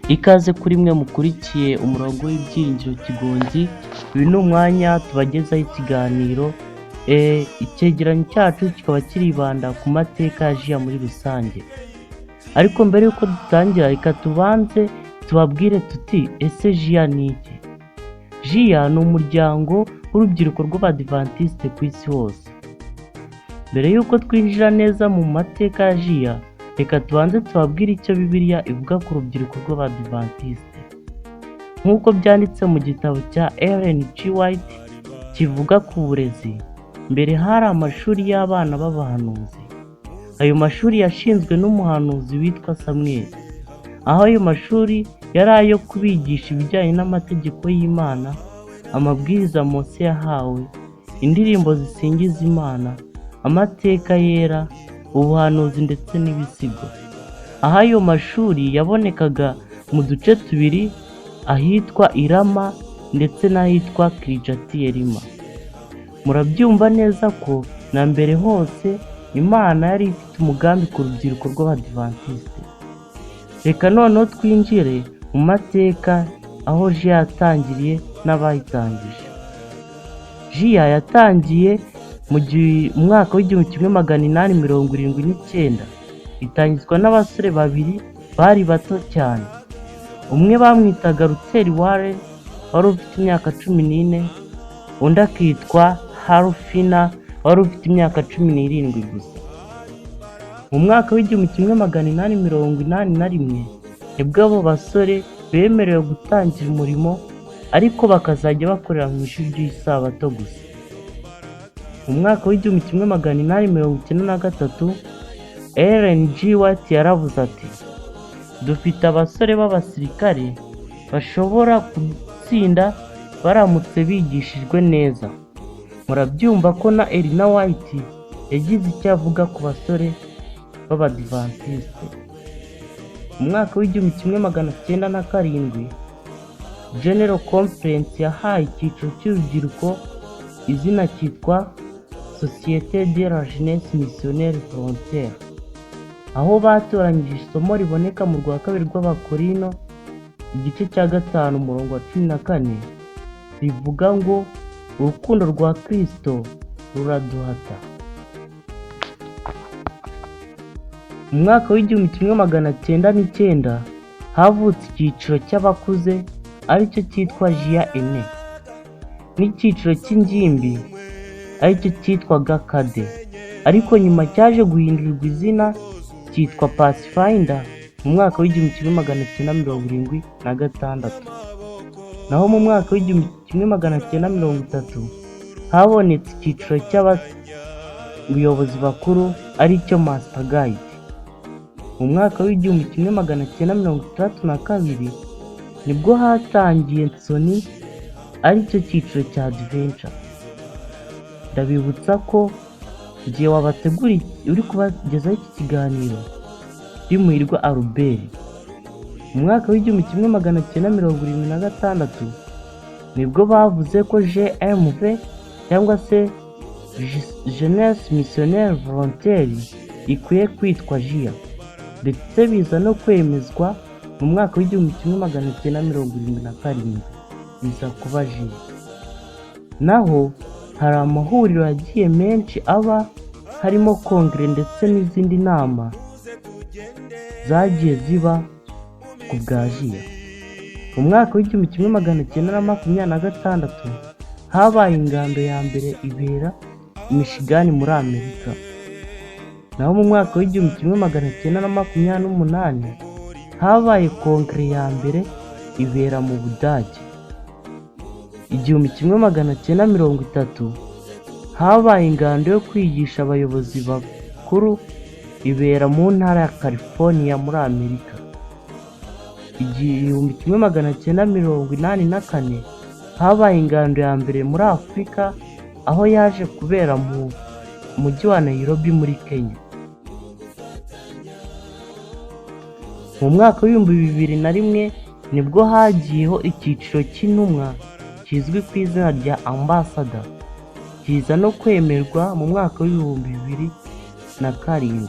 Ikaze kuri mwe mukurikiye umurongo w'ibyiringiro Kigonzi, uyu ni umwanya tubagezaho ikiganiro, icyegeranyo cyacu kikaba kiribanda ku mateka ya Jiya muri rusange. Ariko mbere y'uko dutangira, reka tubanze tubabwire tuti ese Jiya ni iki? Jiya ni umuryango w'urubyiruko rw'Abadivantisite ku isi hose. Mbere y'uko twinjira neza mu mateka ya Jiya, reka tubanze tubabwire icyo Bibiliya ivuga ku rubyiruko rw'Abadivantisite. Nk'uko byanditse mu gitabo cya Ellen G. White kivuga ku burezi, mbere hari amashuri y'abana b'abahanuzi. Ayo mashuri yashinzwe n'umuhanuzi witwa Samweli, aho ayo mashuri yari ayo kubigisha ibijyanye n'amategeko y'Imana, amabwiriza Mose yahawe, indirimbo zisingiza Imana, amateka yera, ubuhanuzi ndetse n'ibisigo. Aho ayo mashuri yabonekaga mu duce tubiri, ahitwa Irama ndetse n'ahitwa Kirijatiyerima. Murabyumva neza ko na mbere hose Imana yari ifite umugambi ku rubyiruko rw'Abadivantisite. Reka noneho twinjire mu mateka aho Jiya yatangiriye n'abayitangije. Jiya yatangiye mu mwaka w'1879, itangizwa n'abasore babiri bari bato cyane. Umwe bamwitaga Luther Warren wari ufite imyaka 14, undi akitwa Hal Finner wari ufite imyaka 17 gusa. Mu mwaka w'1881 nibwo abo basore bemerewe gutangira umurimo, ariko bakazajya bakorera mu ishuri ry'isabato gusa. Mu mwaka w'1893 Ellen G. White yaravuze ati, dufite abasore b'abasirikare bashobora gutsinda baramutse bigishijwe neza. Murabyumva ko na Ellen White yagize icyo avuga ku basore b'Abadivantisite. Mu mwaka w'1907 General Conference yahaye icyiciro cy'urubyiruko izina cyitwa Société de la Jeunesse Missionnaire Volontaire, aho batoranyije isomo riboneka mu rwa kabiri rw'Abakorino igice cya 5 umurongo wa 14, rivuga ngo urukundo rwa Kristo ruraduhata. Mu mwaka w'1909 havutse icyiciro cy'abakuze aricyo cyitwa Jiya Ene, n'icyiciro cy'ingimbi aricyo cyitwaga Kade, ariko nyuma cyaje guhindurirwa izina cyitwa Pathfinder mu mwaka w'1976. Naho mu mwaka w'1930 habonetse icyiciro cy'abayobozi bakuru aricyo Master Guide. Mu mwaka w'1962 nibwo hatangiye Nsoni aricyo cyiciro cya Adventure. Ndabibutsa ko igihe wabateguriye uri kubagezaho iki kiganiro ari Muhirwa Albert. Mu mwaka w'1976 nibwo bavuze ko JMV cyangwa se Jeunesse Missionnaire Volontaire ikwiye kwitwa Jiya, ndetse biza no kwemezwa mu mwaka w'1977 biza kuba Jiya. Naho hari amahuriro yagiye menshi aba, harimo kongere ndetse n'izindi nama zagiye ziba ku bwa Jiya. Mu mwaka w'1926 habaye ingando ya mbere ibera Michigan muri Amerika. Naho mu mwaka w'1928 habaye kongere ya mbere ibera mu Budage. 1930 habaye ingando yo kwigisha abayobozi bakuru ibera mu ntara ya California muri Amerika. 1984 habaye ingando ya mbere muri Afurika, aho yaje kubera mu mujyi wa Nairobi muri Kenya. Mu mwaka w'2001 nibwo hagiyeho icyiciro cy'intumwa kizwi ku izina rya Ambassador, kiza no kwemerwa mu mwaka w'2007.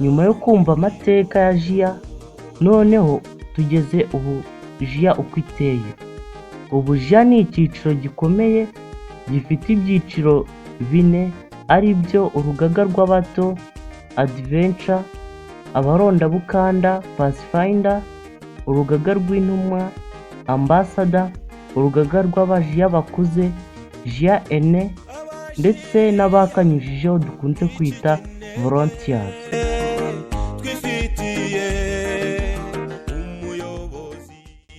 Nyuma yo kumva amateka ya Jiya, Noneho tugeze ubu JIA uko iteye. Ubu JIA ni icyiciro gikomeye gifite ibyiciro 4 ari byo: urugaga rw'abato, Adventure, abarondabukanda, Pathfinder, urugaga rw'intumwa, Ambassador, urugaga rw'abajiya bakuze, JIA Aîné, ndetse n'abakanyujijeho dukunze kwita Volunteers.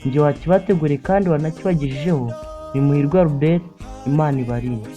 Njye wakibateguriye kandi wanakibagejejeho ni Muhirwa Albert. Imana ibarinde.